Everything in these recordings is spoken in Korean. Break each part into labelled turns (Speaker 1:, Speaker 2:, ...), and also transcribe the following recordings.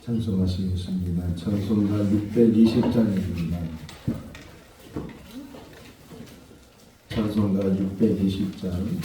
Speaker 1: 찬송하시겠습니다. 찬송가 620장입니다. 찬송가 620장.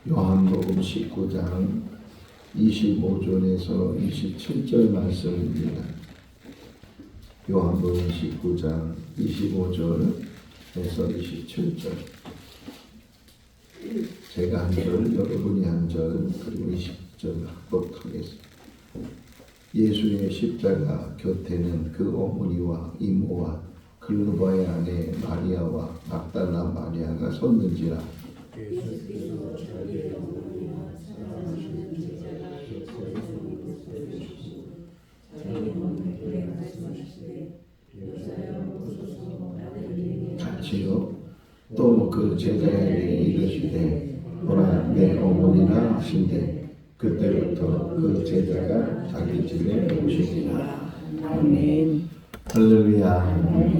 Speaker 1: 요한복음 19장 25절에서 27절 말씀입니다. 요한복음 19장 25절에서 27절. 제가 한 절, 여러분이 한 절, 그리고 20절 합독하겠습니다. 예수의 십자가 곁에는 그 어머니와 이모와 글로바의 아내 마리아와 막달라 마리아가 섰는지라.
Speaker 2: 예수께서 자기의 어머니와 사랑하시는 제자가 곁에서 보시고 자기 어머니께 말씀하시되 여자여 보소서 아들에게
Speaker 1: 같이요. 또 그 제자에게 이르시되 보라 내 어머니라 하신대 그때부터 그 제자가 자기 집에 오시니라.
Speaker 2: 아멘.
Speaker 1: 할렐루야.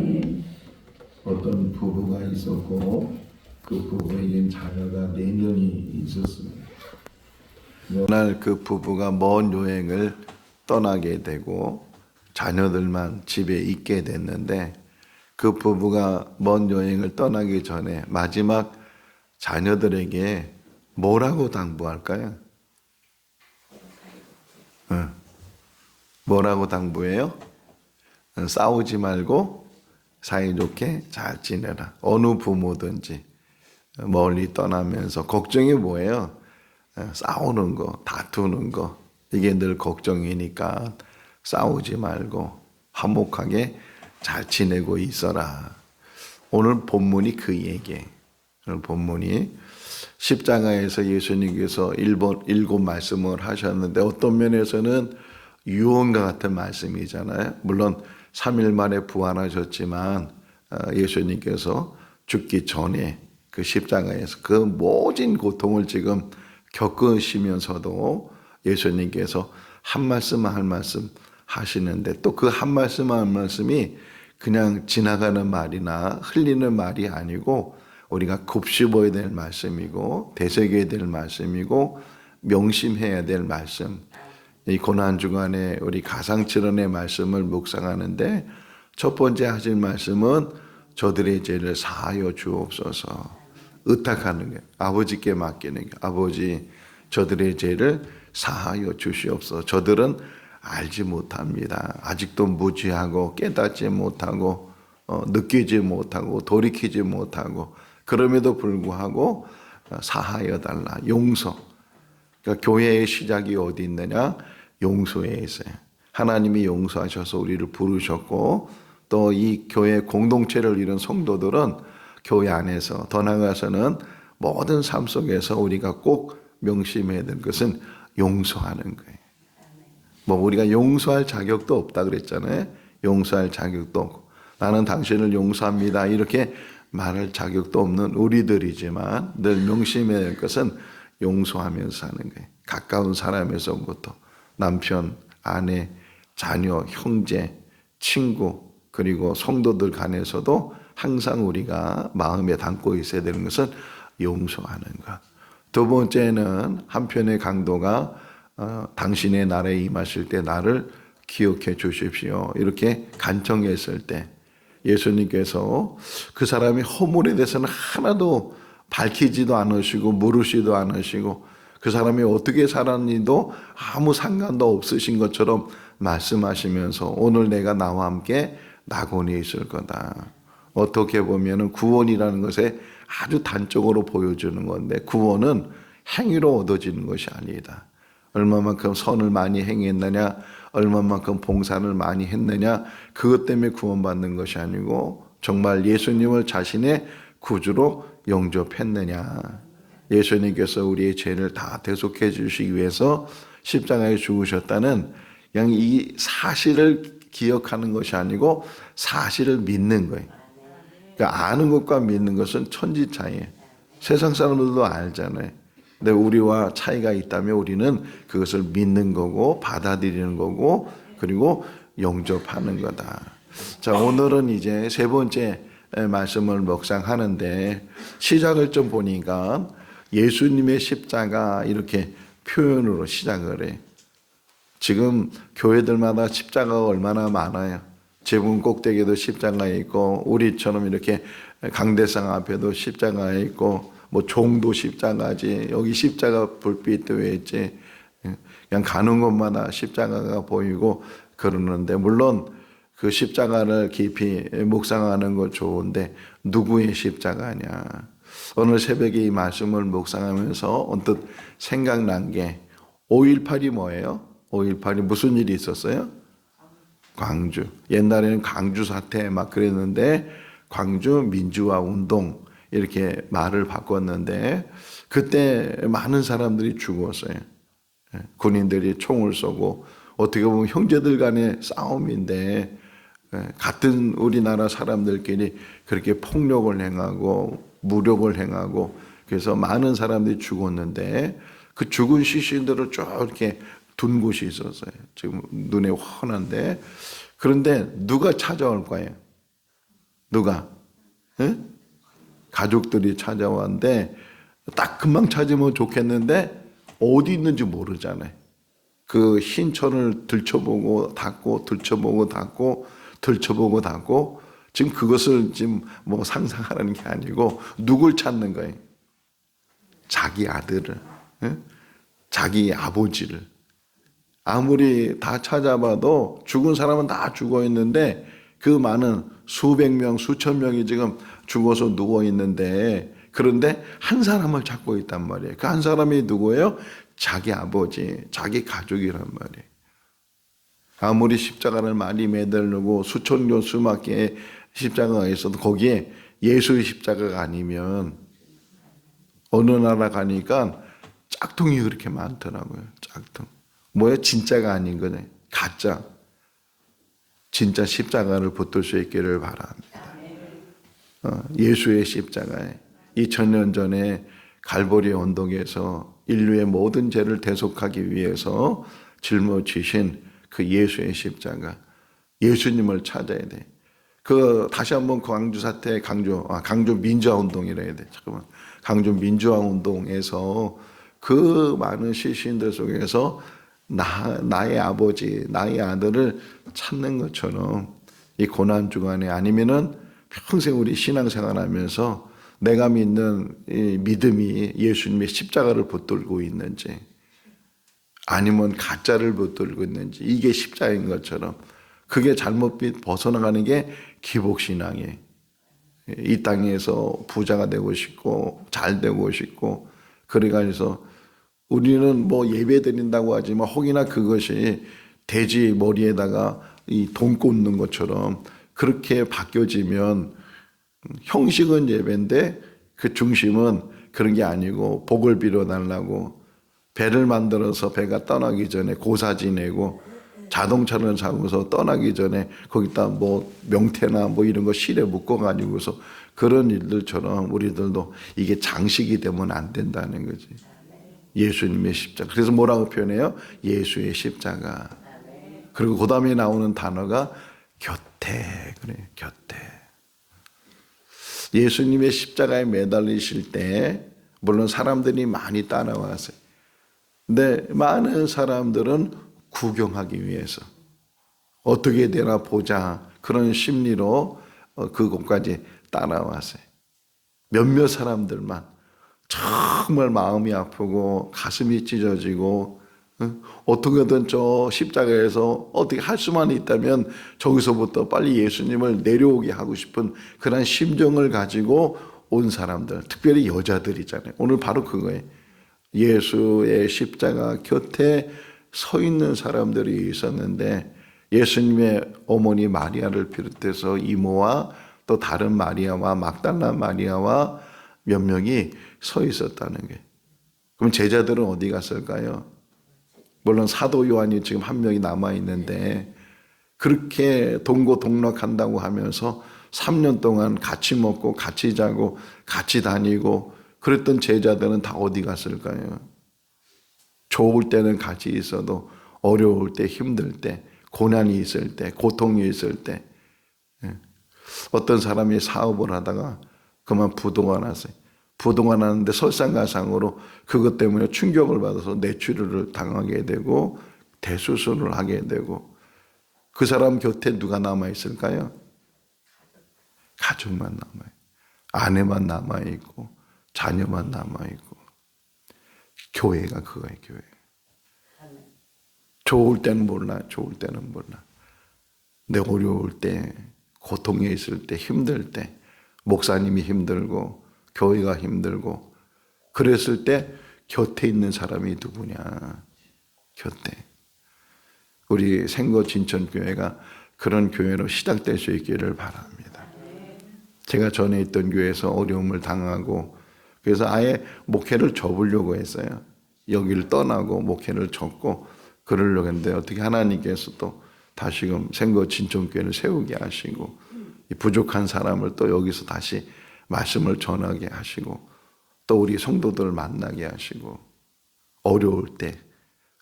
Speaker 1: 어떤 부부가 있었고 그 부부에겐 자녀가 4명이 있었습니다. 어느 날 그 부부가 먼 여행을 떠나게 되고 자녀들만 집에 있게 됐는데 그 부부가 먼 여행을 떠나기 전에 마지막 자녀들에게 뭐라고 당부할까요? 뭐라고 당부해요? 싸우지 말고 사이좋게 잘 지내라. 어느 부모든지 멀리 떠나면서 걱정이 뭐예요? 싸우는 거, 다투는 거. 이게 늘 걱정이니까 싸우지 말고 화목하게 잘 지내고 있어라. 오늘 본문이 그 얘기예요. 오늘 본문이 십자가에서 예수님께서 일곱 말씀을 하셨는데 어떤 면에서는 유언과 같은 말씀이잖아요. 물론 3일 만에 부활하셨지만 예수님께서 죽기 전에 그 십자가에서 그 모진 고통을 지금 겪으시면서도 예수님께서 한 말씀 한 말씀 하시는데 또 그 한 말씀 한 말씀이 그냥 지나가는 말이나 흘리는 말이 아니고 우리가 곱씹어야 될 말씀이고 되새겨야 될 말씀이고 명심해야 될 말씀. 이 고난주간에 우리 가상칠언의 말씀을 묵상하는데 첫 번째 하실 말씀은 저들의 죄를 사하여 주옵소서. 의탁하는 게 아버지께 맡기는 게 아버지 저들의 죄를 사하여 주시옵소서. 저들은 알지 못합니다. 아직도 무지하고 깨닫지 못하고 느끼지 못하고 돌이키지 못하고 그럼에도 불구하고 사하여 달라. 용서. 그러니까 교회의 시작이 어디 있느냐? 용서에 있어요. 하나님이 용서하셔서 우리를 부르셨고 또 이 교회 공동체를 이룬 성도들은 교회 안에서 더 나아가서는 모든 삶 속에서 우리가 꼭 명심해야 될 것은 용서하는 거예요. 뭐 우리가 용서할 자격도 없다 그랬잖아요. 용서할 자격도 없고 나는 당신을 용서합니다 이렇게 말할 자격도 없는 우리들이지만 늘 명심해야 될 것은 용서하면서 사는 거예요. 가까운 사람에서부터 남편, 아내, 자녀, 형제, 친구 그리고 성도들 간에서도 항상 우리가 마음에 담고 있어야 되는 것은 용서하는 것. 두 번째는 한편의 강도가 당신의 나라에 임하실 때 나를 기억해 주십시오. 이렇게 간청했을 때 예수님께서 그 사람이 허물에 대해서는 하나도 밝히지도 않으시고 물으시도 않으시고 그 사람이 어떻게 살았는지도 아무 상관도 없으신 것처럼 말씀하시면서 오늘 내가 나와 함께 낙원에 있을 거다. 어떻게 보면 구원이라는 것에 아주 단적으로 보여주는 건데 구원은 행위로 얻어지는 것이 아니다. 얼마만큼 선을 많이 행했느냐 얼마만큼 봉사를 많이 했느냐 그것 때문에 구원받는 것이 아니고 정말 예수님을 자신의 구주로 영접했느냐. 예수님께서 우리의 죄를 다 대속해 주시기 위해서 십자가에 죽으셨다는 그냥 이 사실을 기억하는 것이 아니고 사실을 믿는 거예요. 그러니까 아는 것과 믿는 것은 천지 차이예요. 세상 사람들도 알잖아요. 근데 우리와 차이가 있다면 우리는 그것을 믿는 거고 받아들이는 거고 그리고 영접하는 거다. 자, 오늘은 이제 세 번째 말씀을 묵상하는데 시작을 좀 보니까 예수님의 십자가 이렇게 표현으로 시작을 해. 지금 교회들마다 십자가가 얼마나 많아요. 제분 꼭대기에도 십자가 있고 우리처럼 이렇게 강대상 앞에도 십자가 있고 뭐 종도 십자가지 여기 십자가 불빛도 왜 있지 그냥 가는 곳마다 십자가가 보이고 그러는데 물론 그 십자가를 깊이 묵상하는 거 좋은데 누구의 십자가냐. 오늘 새벽에 이 말씀을 묵상하면서 언뜻 생각난 게 5.18이 뭐예요? 5.18이 무슨 일이 있었어요? 광주. 옛날에는 광주 사태 막 그랬는데 광주 민주화 운동 이렇게 말을 바꿨는데 그때 많은 사람들이 죽었어요. 군인들이 총을 쏘고 어떻게 보면 형제들 간의 싸움인데 같은 우리나라 사람들끼리 그렇게 폭력을 행하고 무력을 행하고 그래서 많은 사람들이 죽었는데 그 죽은 시신들을 쭉 이렇게 둔 곳이 있었어요. 지금 눈에 훤한데 그런데 누가 찾아올 거예요? 누가? 응? 가족들이 찾아왔는데 딱 금방 찾으면 좋겠는데 어디 있는지 모르잖아요. 그 흰 천을 들춰보고 닫고 들춰보고 닫고 들춰보고 닫고 지금 그것을 지금 뭐 상상하는 게 아니고 누굴 찾는 거예요? 자기 아들을, 응? 자기 아버지를. 아무리 다 찾아봐도 죽은 사람은 다 죽어 있는데 그 많은 수백 명, 수천 명이 지금 죽어서 누워 있는데 그런데 한 사람을 찾고 있단 말이에요. 그 한 사람이 누구예요? 자기 아버지, 자기 가족이란 말이에요. 아무리 십자가를 많이 매달고 수천 개, 수만 개의 십자가가 있어도 거기에 예수의 십자가가 아니면 어느 나라 가니까 짝퉁이 그렇게 많더라고요. 짝퉁. 뭐예요? 진짜가 아닌 거네. 가짜. 진짜 십자가를 붙들 수 있기를 바랍니다. 예수의 십자가에 2000년 전에 갈보리 언덕에서 인류의 모든 죄를 대속하기 위해서 짊어지신 그 예수의 십자가, 예수님을 찾아야 돼. 그 다시 한번 광주 사태, 강주 민주화 운동이라 해야 돼. 잠깐만, 강주 민주화 운동에서 그 많은 시신들 속에서 나의 아버지, 나의 아들을 찾는 것처럼 이 고난 주간에 아니면은 평생 우리 신앙생활하면서 내가 믿는 이 믿음이 예수님의 십자가를 붙들고 있는지 아니면 가짜를 붙들고 있는지 이게 십자가인 것처럼 그게 잘못 벗어나가는 게 기복신앙이에요. 이 땅에서 부자가 되고 싶고 잘 되고 싶고 그래가지고 우리는 뭐 예배 드린다고 하지만 혹이나 그것이 돼지 머리에다가 이 돈 꽂는 것처럼 그렇게 바뀌어지면 형식은 예배인데 그 중심은 그런 게 아니고 복을 빌어달라고 배를 만들어서 배가 떠나기 전에 고사 지내고 자동차를 사고서 떠나기 전에 거기다 뭐 명태나 뭐 이런 거 실에 묶어가지고서 그런 일들처럼 우리들도 이게 장식이 되면 안 된다는 거지. 예수님의 십자가. 그래서 뭐라고 표현해요? 예수의 십자가. 그리고 그 다음에 나오는 단어가 곁에. 그래, 곁에. 예수님의 십자가에 매달리실 때 물론 사람들이 많이 따라왔어요. 근데 많은 사람들은 구경하기 위해서 어떻게 되나 보자 그런 심리로 그곳까지 따라왔어요. 몇몇 사람들만 정말 마음이 아프고 가슴이 찢어지고 어떻게든 저 십자가에서 어떻게 할 수만 있다면 저기서부터 빨리 예수님을 내려오게 하고 싶은 그런 심정을 가지고 온 사람들, 특별히 여자들이잖아요. 오늘 바로 그거예요. 예수의 십자가 곁에 서 있는 사람들이 있었는데 예수님의 어머니 마리아를 비롯해서 이모와 또 다른 마리아와 막달라 마리아와 몇 명이 서 있었다는 게. 그럼 제자들은 어디 갔을까요? 물론 사도 요한이 지금 한 명이 남아 있는데 그렇게 동고동락한다고 하면서 3년 동안 같이 먹고 같이 자고 같이 다니고 그랬던 제자들은 다 어디 갔을까요? 좋을 때는 같이 있어도 어려울 때, 힘들 때, 고난이 있을 때, 고통이 있을 때 어떤 사람이 사업을 하다가 그만 부도가 났어요. 부도가 났는데 설상가상으로 그것 때문에 충격을 받아서 뇌출혈을 당하게 되고 대수술을 하게 되고 그 사람 곁에 누가 남아있을까요? 가족만 남아요. 아내만 남아있고 자녀만 남아있고 교회가 그거예요. 교회. 좋을 때는 몰라. 좋을 때는 몰라. 내 어려울 때 고통에 있을 때 힘들 때 목사님이 힘들고 교회가 힘들고 그랬을 때 곁에 있는 사람이 누구냐. 곁에. 우리 생거 진천교회가 그런 교회로 시작될 수 있기를 바랍니다. 제가 전에 있던 교회에서 어려움을 당하고 그래서 아예 목회를 접으려고 했어요. 여기를 떠나고 목회를 접고 그러려고 했는데 어떻게 하나님께서 또 다시금 생거 진천교회를 세우게 하시고 이 부족한 사람을 또 여기서 다시 말씀을 전하게 하시고 또 우리 성도들을 만나게 하시고 어려울 때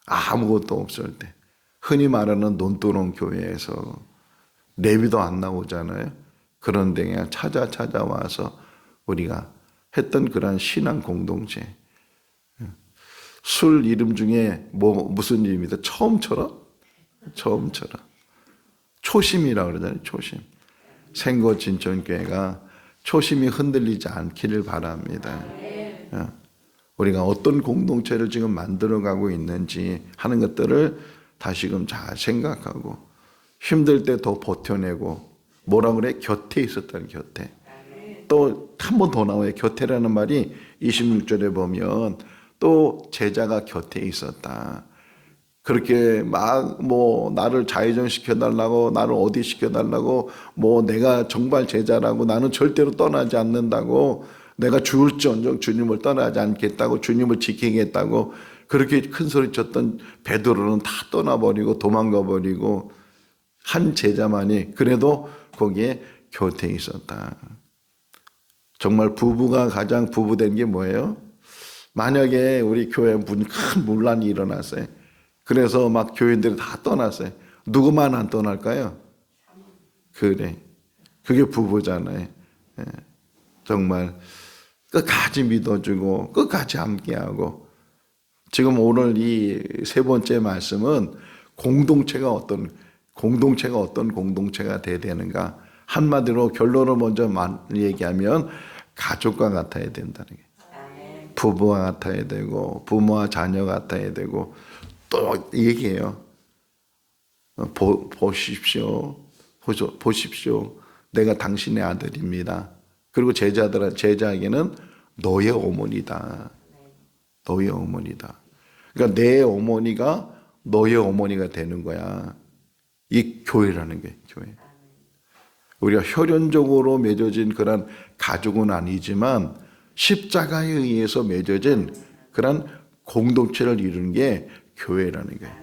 Speaker 1: 아무것도 없을 때 흔히 말하는 논두렁 교회에서 레위도 안 나오잖아요. 그런데 그냥 찾아와서 우리가 했던 그런 신앙 공동체. 술 이름 중에 무슨 이름이다? 처음처럼? 초심이라고 그러잖아요. 초심. 생고 진천교회가 초심이 흔들리지 않기를 바랍니다. 우리가 어떤 공동체를 지금 만들어가고 있는지 하는 것들을 다시금 잘 생각하고 힘들 때 더 버텨내고 뭐라 그래? 곁에 있었다는 곁에. 또 한 번 더 나와요. 곁에라는 말이 26절에 보면 또 제자가 곁에 있었다. 그렇게 막 나를 좌회전 시켜달라고 나를 어디 시켜달라고 내가 정말 제자라고 나는 절대로 떠나지 않는다고 내가 죽을지언정 주님을 떠나지 않겠다고 주님을 지키겠다고 그렇게 큰 소리 쳤던 베드로는 다 떠나버리고 도망가버리고 한 제자만이 그래도 거기에 곁에 있었다. 정말 부부가 가장 부부된 게 뭐예요? 만약에 우리 교회에 큰 문란이 일어났어요. 그래서 막 교인들이 다 떠났어요. 누구만 안 떠날까요? 그래. 그게 부부잖아요. 정말 끝까지 믿어주고 끝까지 함께하고 지금 오늘 이 세 번째 말씀은 공동체가 어떤 공동체가 돼야 되는가 한마디로 결론을 먼저 얘기하면 가족과 같아야 된다는 게 부부와 같아야 되고 부모와 자녀 같아야 되고 또 얘기해요. 보십시오. 내가 당신의 아들입니다. 그리고 제자에게는 너의 어머니다. 너의 어머니다. 그러니까 내 어머니가 너의 어머니가 되는 거야. 이 교회라는 게 교회. 우리가 혈연적으로 맺어진 그런 가족은 아니지만 십자가에 의해서 맺어진 그런 공동체를 이루는 게 교회라는 거예요.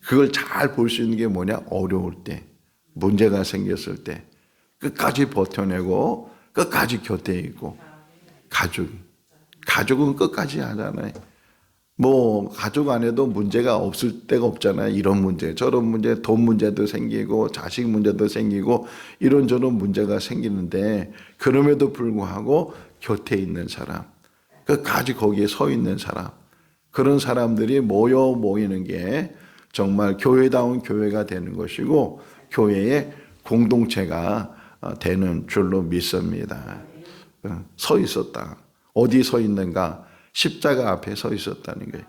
Speaker 1: 그걸 잘 볼 수 있는 게 뭐냐? 어려울 때, 문제가 생겼을 때 끝까지 버텨내고 끝까지 곁에 있고 가족은 끝까지 하잖아요. 가족 안에도 문제가 없을 때가 없잖아요. 이런 문제, 저런 문제, 돈 문제도 생기고 자식 문제도 생기고 이런저런 문제가 생기는데 그럼에도 불구하고 곁에 있는 사람, 끝까지 거기에 서 있는 사람, 그런 사람들이 모이는 게 정말 교회다운 교회가 되는 것이고 교회의 공동체가 되는 줄로 믿습니다. 서 있었다. 어디 서 있는가? 십자가 앞에 서 있었다는 거예요.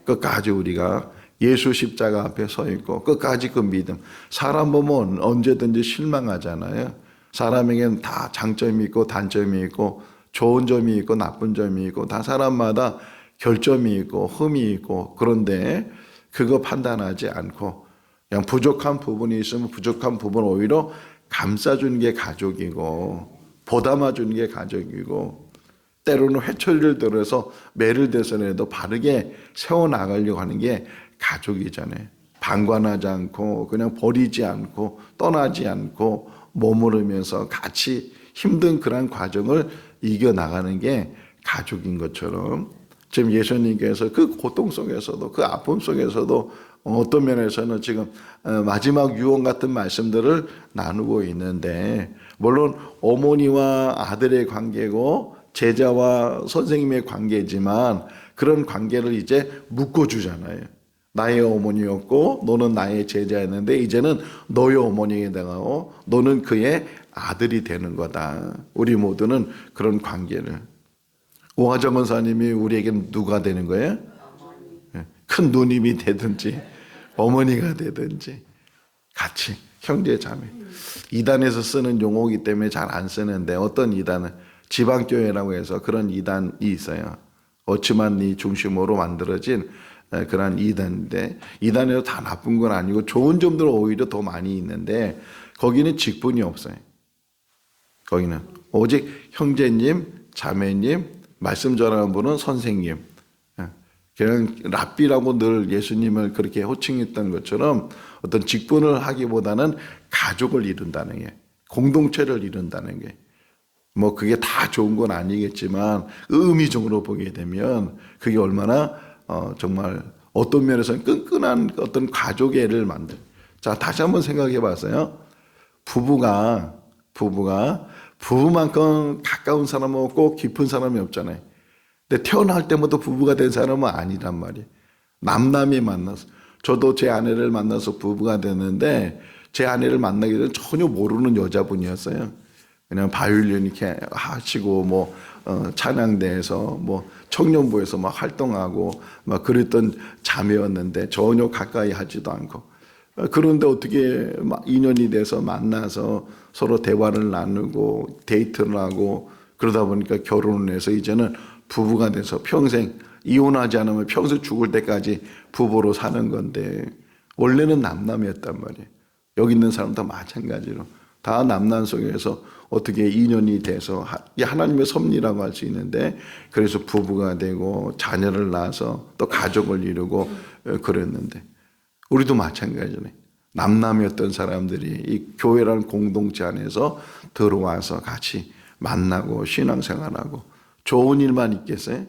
Speaker 1: 끝까지 우리가 예수 십자가 앞에 서 있고 끝까지 그 믿음. 사람 보면 언제든지 실망하잖아요. 사람에게는 다 장점이 있고 단점이 있고 좋은 점이 있고 나쁜 점이 있고 다 사람마다 결점이 있고 흠이 있고 그런데 그거 판단하지 않고 그냥 부족한 부분이 있으면 부족한 부분 오히려 감싸주는 게 가족이고 보담아주는 게 가족이고 때로는 회초리를 들어서 매를 대서라도 바르게 세워나가려고 하는 게 가족이잖아요. 방관하지 않고 그냥 버리지 않고 떠나지 않고 머무르면서 같이 힘든 그런 과정을 이겨나가는 게 가족인 것처럼 지금 예수님께서 그 고통 속에서도 그 아픔 속에서도 어떤 면에서는 지금 마지막 유언 같은 말씀들을 나누고 있는데 물론 어머니와 아들의 관계고 제자와 선생님의 관계지만 그런 관계를 이제 묶어주잖아요. 나의 어머니였고 너는 나의 제자였는데 이제는 너의 어머니가 되고 너는 그의 아들이 되는 거다. 우리 모두는 그런 관계를. 오하정 권사님이 우리에게는 누가 되는 거예요? 큰 누님이 되든지 어머니가 되든지 같이 형제 자매. 이단에서 쓰는 용어이기 때문에 잘 안 쓰는데 어떤 이단은 지방교회라고 해서 그런 이단이 있어요. 어치만리 중심으로 만들어진 그런 이단인데 이단에도 다 나쁜 건 아니고 좋은 점들은 오히려 더 많이 있는데 거기는 직분이 없어요. 거기는 오직 형제님, 자매님, 말씀 전하는 분은 선생님. 그냥 랍비라고 늘 예수님을 그렇게 호칭했던 것처럼 어떤 직분을 하기보다는 가족을 이룬다는 게 공동체를 이룬다는 게 뭐 그게 다 좋은 건 아니겠지만 의미적으로 보게 되면 그게 얼마나 정말 어떤 면에서는 끈끈한 어떤 가족의 애를 만들. 자, 다시 한번 생각해 봤어요. 부부만큼 가까운 사람은 없고 깊은 사람이 없잖아요. 근데 태어날 때부터 부부가 된 사람은 아니란 말이에요. 남남이 만나서. 저도 제 아내를 만나서 부부가 됐는데 제 아내를 만나기 전에 전혀 모르는 여자분이었어요. 그냥 바이올린 이렇게 하시고 뭐 찬양대에서 뭐 청년부에서 막 활동하고 막 그랬던 자매였는데 전혀 가까이 하지도 않고 그런데 어떻게 인연이 돼서 만나서 서로 대화를 나누고 데이트를 하고 그러다 보니까 결혼을 해서 이제는 부부가 돼서 평생 이혼하지 않으면 평생 죽을 때까지 부부로 사는 건데 원래는 남남이었단 말이에요. 여기 있는 사람도 마찬가지로 다 남남 속에서 어떻게 인연이 돼서 하나님의 섭리라고 할 수 있는데 그래서 부부가 되고 자녀를 낳아서 또 가족을 이루고 그랬는데 우리도 마찬가지네. 남남이었던 사람들이 이 교회라는 공동체 안에서 들어와서 같이 만나고 신앙생활하고 좋은 일만 있겠어요?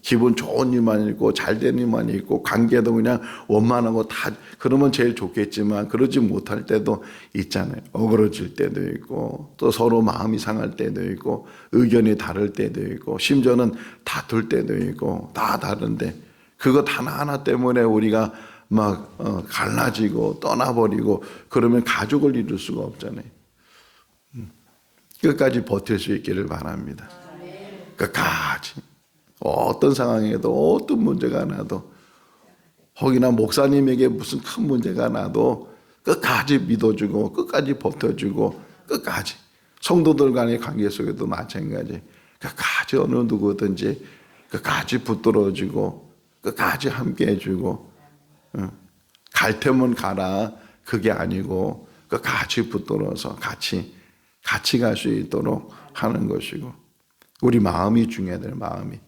Speaker 1: 기분 좋은 일만 있고 잘된 일만 있고 관계도 그냥 원만하고 다 그러면 제일 좋겠지만 그러지 못할 때도 있잖아요. 어그러질 때도 있고 또 서로 마음이 상할 때도 있고 의견이 다를 때도 있고 심지어는 다툴 때도 있고 다 다른데 그것 하나하나 때문에 우리가 막 갈라지고 떠나버리고 그러면 가족을 이룰 수가 없잖아요. 끝까지 버틸 수 있기를 바랍니다. 끝까지. 어떤 상황에도 어떤 문제가 나도 혹이나 목사님에게 무슨 큰 문제가 나도 끝까지 믿어주고 끝까지 버텨주고 끝까지 성도들 간의 관계 속에도 마찬가지 끝까지 어느 누구든지 끝까지 붙들어주고 끝까지 함께 해주고 갈 테면 가라 그게 아니고 끝까지 붙들어서 같이 갈 수 있도록 하는 것이고 우리 마음이 중요해야 될 마음이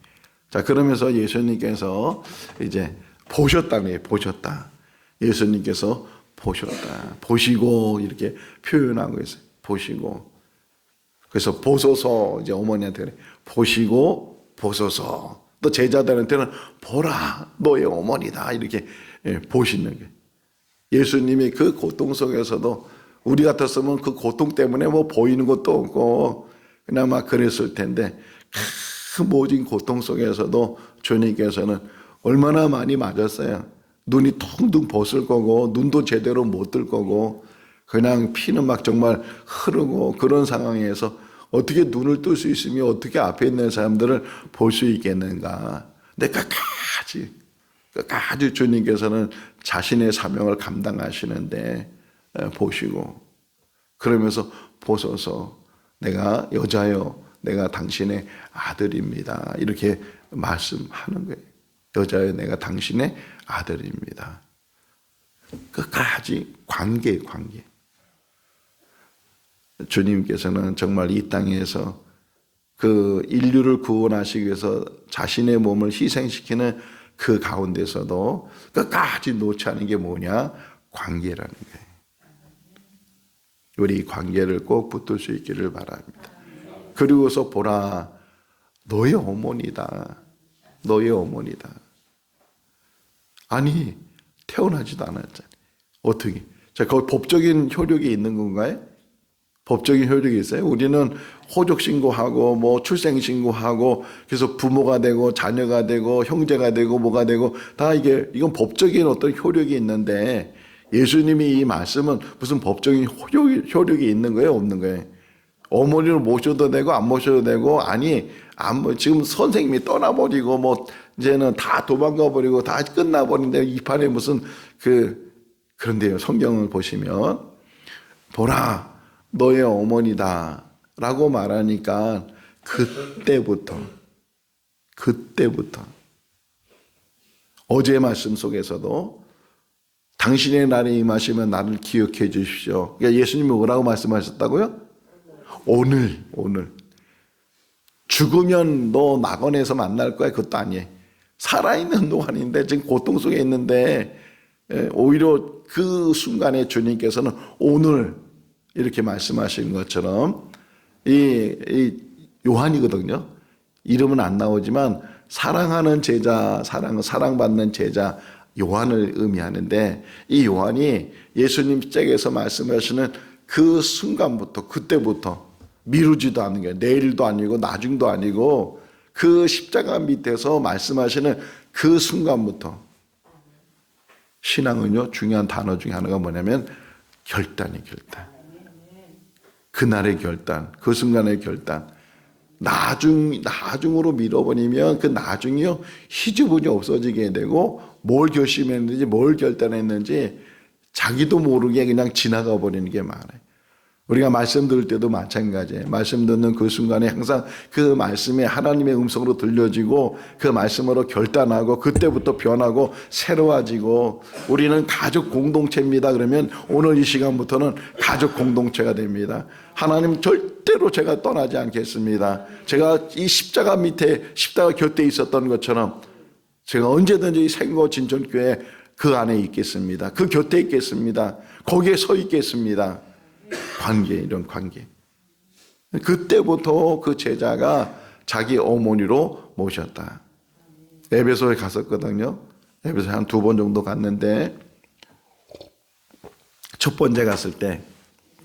Speaker 1: 자, 그러면서 예수님께서 이제 보셨다네, 보셨다. 예수님께서 보셨다. 보시고 이렇게 표현하고 있어요. 보시고. 그래서 보소서 이제 어머니한테 그래. 보시고 보소서. 또 제자들한테는 보라, 너의 어머니다. 이렇게 보시는 거예요. 예수님이 그 고통 속에서도 우리 같았으면 그 고통 때문에 뭐 보이는 것도 없고 그냥 막 그랬을 텐데 그 모진 고통 속에서도 주님께서는 얼마나 많이 맞았어요. 눈이 텅텅 벗을 거고 눈도 제대로 못 뜰 거고 그냥 피는 막 정말 흐르고 그런 상황에서 어떻게 눈을 뜰 수 있으며 어떻게 앞에 있는 사람들을 볼 수 있겠는가. 근데 끝까지 주님께서는 자신의 사명을 감당하시는데 보시고 그러면서 보소서 내가 여자여 내가 당신의 아들입니다. 이렇게 말씀하는 거예요. 여자여 내가 당신의 아들입니다. 끝까지 관계. 주님께서는 정말 이 땅에서 그 인류를 구원하시기 위해서 자신의 몸을 희생시키는 그 가운데서도 끝까지 놓지 않은 게 뭐냐? 관계라는 거예요. 우리 관계를 꼭 붙들 수 있기를 바랍니다. 그리고서 보라, 너의 어머니다. 너의 어머니다. 아니, 태어나지도 않았잖아요. 어떻게? 자, 거기 법적인 효력이 있는 건가요? 법적인 효력이 있어요? 우리는 호적 신고하고 뭐 출생 신고하고 그래서 부모가 되고 자녀가 되고 형제가 되고 뭐가 되고 다 이건 법적인 어떤 효력이 있는데 예수님이 이 말씀은 무슨 법적인 효력이 있는 거예요? 없는 거예요? 어머니를 모셔도 되고 안 모셔도 되고 지금 선생님이 떠나버리고 뭐 이제는 다 도망가 버리고 다 끝나버린데 이 판에 무슨 그런데요. 성경을 보시면 보라 너의 어머니다 라고 말하니까 그때부터 어제의 말씀 속에서도 당신의 날에 임하시면 나를 기억해 주십시오. 그러니까 예수님이 뭐라고 말씀하셨다고요? 오늘 죽으면 너 낙원에서 만날 거야. 그것도 아니에요. 살아있는 동안인데 지금 고통 속에 있는데 오히려 그 순간에 주님께서는 오늘 이렇게 말씀하신 것처럼 이 요한이거든요. 이름은 안 나오지만 사랑하는 제자, 사랑받는 제자 요한을 의미하는데, 이 요한이 예수님 짝에서 말씀하시는 그 순간부터, 그때부터 미루지도 않는 게 내일도 아니고 나중도 아니고 그 십자가 밑에서 말씀하시는 그 순간부터, 신앙은요 중요한 단어 중에 하나가 뭐냐면 결단이 결단. 그날의 결단, 그 순간의 결단. 나중으로 밀어버리면 그 나중이요 희주분이 없어지게 되고, 뭘 결심했는지 뭘 결단했는지 자기도 모르게 그냥 지나가 버리는 게 많아요. 우리가 말씀 들을 때도 마찬가지예요. 말씀 듣는 그 순간에 항상 그 말씀이 하나님의 음성으로 들려지고 그 말씀으로 결단하고 그때부터 변하고 새로워지고, 우리는 가족 공동체입니다. 그러면 오늘 이 시간부터는 가족 공동체가 됩니다. 하나님 절대로 제가 떠나지 않겠습니다. 제가 이 십자가 밑에, 십자가 곁에 있었던 것처럼 제가 언제든지 생고 진천교회 그 안에 있겠습니다. 그 곁에 있겠습니다. 거기에 서 있겠습니다. 관계, 이런 관계. 그때부터 그 제자가 자기 어머니로 모셨다. 에베소에 갔었거든요. 에베소에 한 2번 정도 갔는데, 첫 번째 갔을 때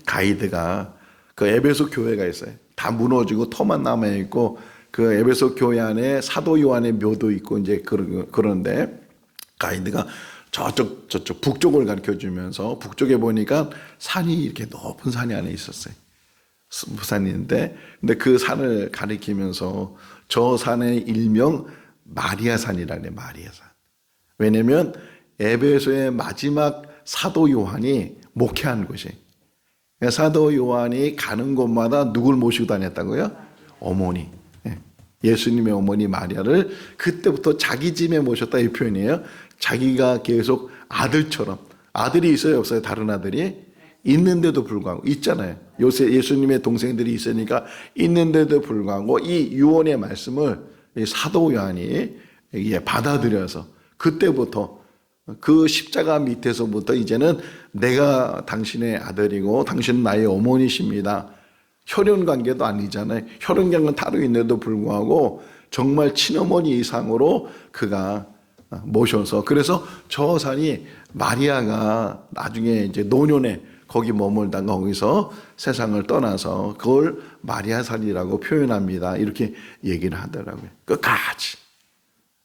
Speaker 1: 가이드가 그 에베소 교회가 있어요. 다 무너지고 터만 남아있고, 그 에베소 교회 안에 사도 요한의 묘도 있고 이제 그런데 가이드가 저쪽 북쪽을 가르쳐 주면서, 북쪽에 보니까 산이 이렇게 높은 산이 안에 있었어요. 산이 있는데, 근데 그 산을 가리키면서 저 산의 일명 마리아산이라 그래요. 마리아산. 왜냐면 에베소의 마지막 사도 요한이 목회한 곳이, 사도 요한이 가는 곳마다 누굴 모시고 다녔다고요? 어머니. 예수님의 어머니 마리아를 그때부터 자기 집에 모셨다, 이 표현이에요. 자기가 계속 아들처럼, 아들이 있어요 없어요? 다른 아들이 있는데도 불구하고, 있잖아요. 요새 예수님의 동생들이 있으니까 있는데도 불구하고 이 유언의 말씀을 이 사도 요한이 받아들여서 그때부터 그 십자가 밑에서부터 이제는 내가 당신의 아들이고 당신은 나의 어머니십니다. 혈연 관계도 아니잖아요. 혈연 관계는 따로 있는데도 불구하고 정말 친어머니 이상으로 그가 모셔서, 그래서 저 산이 마리아가 나중에 이제 노년에 거기 머물다가 거기서 세상을 떠나서 그걸 마리아산이라고 표현합니다. 이렇게 얘기를 하더라고요. 끝까지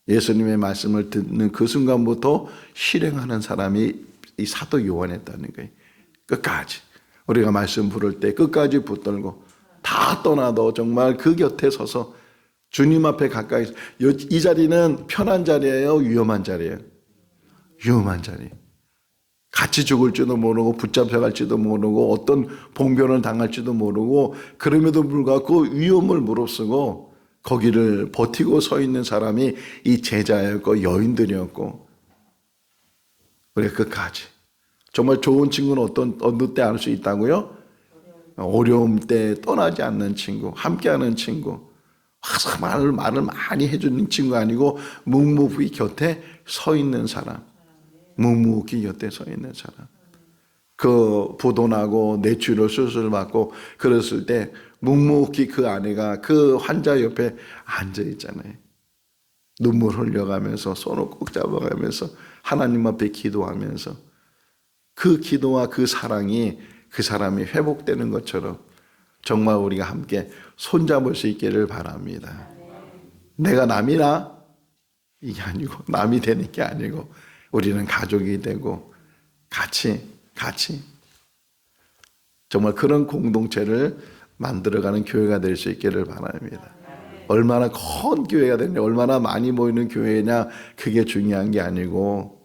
Speaker 1: 예수님의 말씀을 듣는 그 순간부터 실행하는 사람이 이 사도 요한이었다는 거예요. 끝까지. 우리가 말씀 부를 때 끝까지 붙들고 다 떠나도 정말 그 곁에 서서 주님 앞에 가까이. 이 자리는 편한 자리예요? 위험한 자리예요? 위험한 자리. 같이 죽을지도 모르고 붙잡혀갈지도 모르고 어떤 봉변을 당할지도 모르고, 그럼에도 불구하고 그 위험을 무릅쓰고 거기를 버티고 서 있는 사람이 이 제자였고 여인들이었고, 우리가 끝까지. 정말 좋은 친구는 어느 때 알 수 있다고요? 어려움 때 떠나지 않는 친구, 함께하는 친구, 말을 많이 해주는 친구 아니고 묵묵히 곁에 서 있는 사람, 묵묵히 곁에 서 있는 사람. 그 부도나고 뇌출혈 수술을 받고 그랬을 때 묵묵히 그 아내가 그 환자 옆에 앉아 있잖아요. 눈물 흘려가면서 손을 꼭 잡아가면서 하나님 앞에 기도하면서, 그 기도와 그 사랑이 그 사람이 회복되는 것처럼 정말 우리가 함께 손잡을 수 있기를 바랍니다. 내가 남이나 이게 아니고, 남이 되는 게 아니고 우리는 가족이 되고 같이 정말 그런 공동체를 만들어가는 교회가 될 수 있기를 바랍니다. 얼마나 큰 교회가 되냐, 얼마나 많이 모이는 교회냐, 그게 중요한 게 아니고,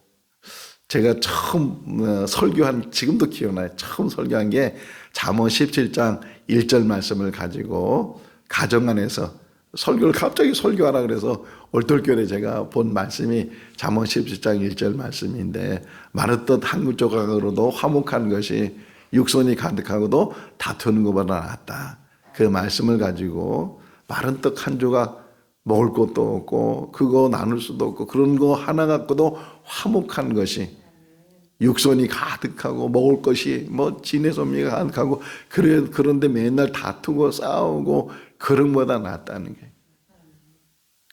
Speaker 1: 제가 처음 설교한, 지금도 기억나요. 처음 설교한 게 잠언 17장 1절 말씀을 가지고 가정 안에서 설교를 갑자기 설교하라 그래서 얼떨결에 제가 본 말씀이 잠언 17장 1절 말씀인데, 마르듯 한 조각으로도 화목한 것이 육손이 가득하고도 다투는 것보다 낫다. 그 말씀을 가지고 마른 떡 한 조각 먹을 것도 없고 그거 나눌 수도 없고 그런 거 하나 갖고도 화목한 것이 육선이 가득하고 먹을 것이 뭐 진해소미가 가득하고 그런데 맨날 다투고 싸우고 그런 것보다 낫다는 게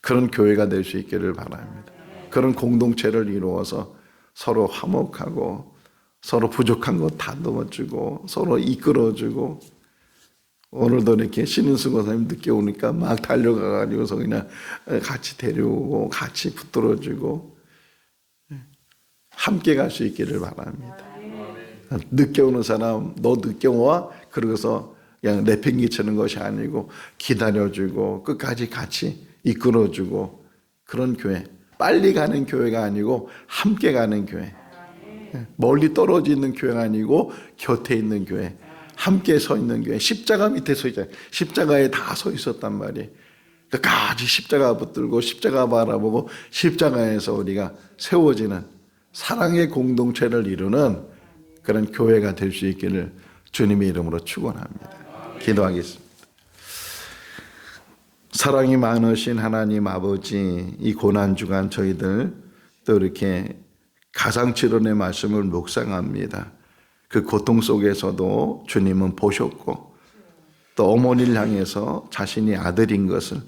Speaker 1: 그런 교회가 될 수 있기를 바랍니다. 그런 공동체를 이루어서 서로 화목하고 서로 부족한 것 다듬어주고 서로 이끌어주고 오늘도 이렇게 신은수 권사님 늦게 오니까 막 달려가가지고서 그냥 같이 데려오고 같이 붙들어주고 함께 갈 수 있기를 바랍니다. 늦게 오는 사람 너 늦게 와? 그러고서 그냥 내팽개치는 것이 아니고 기다려주고 끝까지 같이 이끌어주고 그런 교회, 빨리 가는 교회가 아니고 함께 가는 교회, 멀리 떨어져 있는 교회가 아니고 곁에 있는 교회, 함께 서 있는 교회. 십자가 밑에 서 있잖아요. 십자가에 다 서 있었단 말이에요. 끝까지 십자가 붙들고 십자가 바라보고 십자가에서 우리가 세워지는 사랑의 공동체를 이루는 그런 교회가 될 수 있기를 주님의 이름으로 축원합니다. 기도하겠습니다. 사랑이 많으신 하나님 아버지, 이 고난주간 저희들 또 이렇게 가상칠언의 말씀을 묵상합니다. 그 고통 속에서도 주님은 보셨고 또 어머니를 향해서 자신이 아들인 것을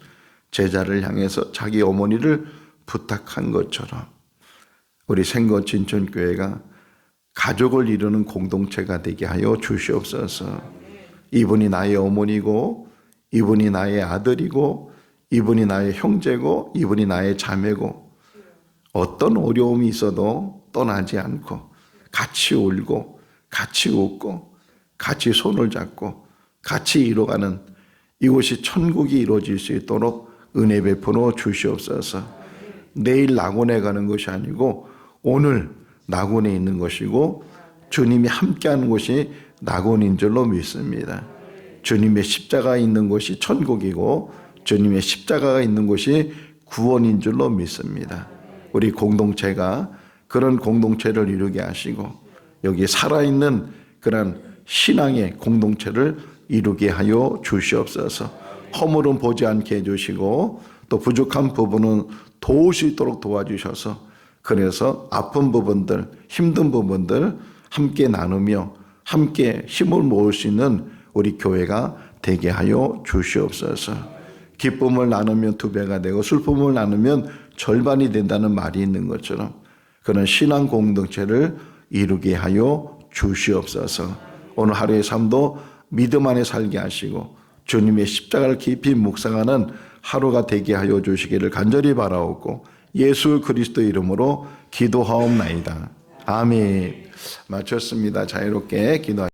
Speaker 1: 제자를 향해서 자기 어머니를 부탁한 것처럼 우리 생거 진천교회가 가족을 이루는 공동체가 되게 하여 주시옵소서. 이분이 나의 어머니고 이분이 나의 아들이고 이분이 나의 형제고 이분이 나의 자매고 어떤 어려움이 있어도 떠나지 않고 같이 울고 같이 웃고 같이 손을 잡고 같이 이뤄가는 이곳이 천국이 이루어질 수 있도록 은혜 베풀어 주시옵소서. 내일 낙원에 가는 것이 아니고 오늘 낙원에 있는 것이고 주님이 함께하는 곳이 낙원인 줄로 믿습니다. 주님의 십자가 있는 곳이 천국이고 주님의 십자가가 있는 곳이 구원인 줄로 믿습니다. 우리 공동체가 그런 공동체를 이루게 하시고 여기 살아있는 그런 신앙의 공동체를 이루게 하여 주시옵소서. 허물은 보지 않게 해주시고 또 부족한 부분은 도울 수 있도록 도와주셔서 그래서 아픈 부분들, 힘든 부분들 함께 나누며 함께 힘을 모을 수 있는 우리 교회가 되게 하여 주시옵소서. 기쁨을 나누면 2배가 되고 슬픔을 나누면 절반이 된다는 말이 있는 것처럼 그런 신앙 공동체를 이루게 하여 주시옵소서. 오늘 하루의 삶도 믿음 안에 살게 하시고 주님의 십자가를 깊이 묵상하는 하루가 되게 하여 주시기를 간절히 바라옵고 예수 그리스도 이름으로 기도하옵나이다. 아멘. 마쳤습니다. 자유롭게 기도하십시오.